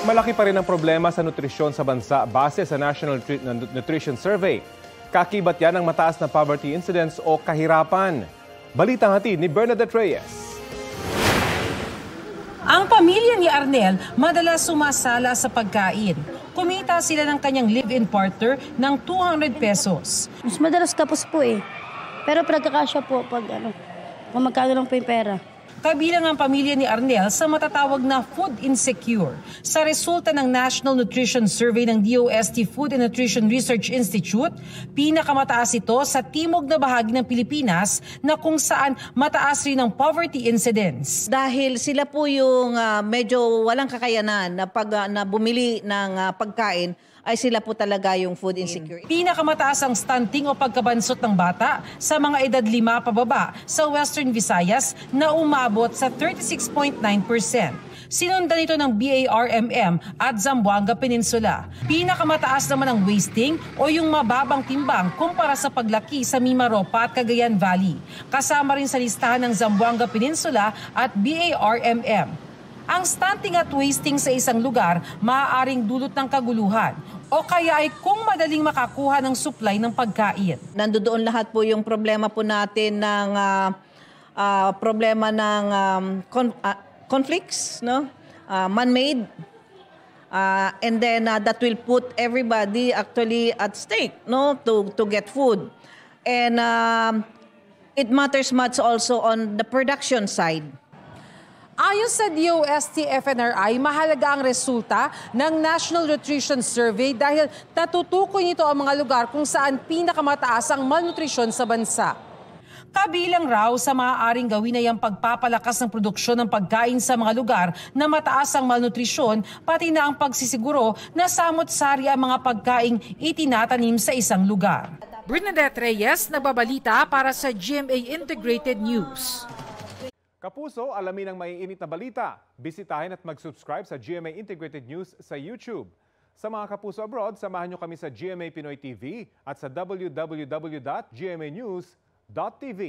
Malaki pa rin ang problema sa nutrisyon sa bansa base sa National Nutrition Survey. Kakibat yan ng mataas na poverty incidence o kahirapan. Balitang hatid ni Bernadette Reyes. Ang pamilya ni Arnel madalas sumasala sa pagkain. Kumita sila ng kanyang live-in partner ng 200 pesos. Mas madalas tapos po eh. Pero pagkakasya po pag kung magkano lang po yung pera. Kabilang ang pamilya ni Arnel sa matatawag na food insecure. Sa resulta ng National Nutrition Survey ng DOST Food and Nutrition Research Institute, pinakamataas ito sa timog na bahagi ng Pilipinas na kung saan mataas rin ang poverty incidence. Dahil sila po yung medyo walang kakayanan na na bumili ng pagkain, ay sila po talaga yung food insecure. Pinakamataas ang stunting o pagkabansot ng bata sa mga edad 5 pababa sa Western Visayas na umabot sa 36.9%. Sinundan ito ng BARMM at Zamboanga Peninsula. Pinakamataas naman ang wasting o yung mababang timbang kumpara sa paglaki sa Mimaropa at Cagayan Valley. Kasama rin sa listahan ng Zamboanga Peninsula at BARMM. Ang stunting at wasting sa isang lugar maaaring dulot ng kaguluhan o kaya ay kung madaling makakuha ng supply ng pagkain. Nandoon lahat po yung problema po natin ng problema ng conflicts, no? Man-made. And then that will put everybody actually at stake, no, to get food. And it matters much also on the production side. Ayon sa DOST-FNRI, mahalaga ang resulta ng National Nutrition Survey dahil natutukoy nito ang mga lugar kung saan pinakamataas ang malnutrisyon sa bansa. Kabilang raw sa maaaring gawin ay ang pagpapalakas ng produksyon ng pagkain sa mga lugar na mataas ang malnutrisyon, pati na ang pagsisiguro na samot-sari ang mga pagkaing itinatanim sa isang lugar. Bernadette Reyes, nagbabalita para sa GMA Integrated News. Kapuso, alamin ang maiinit na balita. Bisitahin at mag-subscribe sa GMA Integrated News sa YouTube. Sa mga kapuso abroad, samahan nyo kami sa GMA Pinoy TV at sa www.gmanews.tv.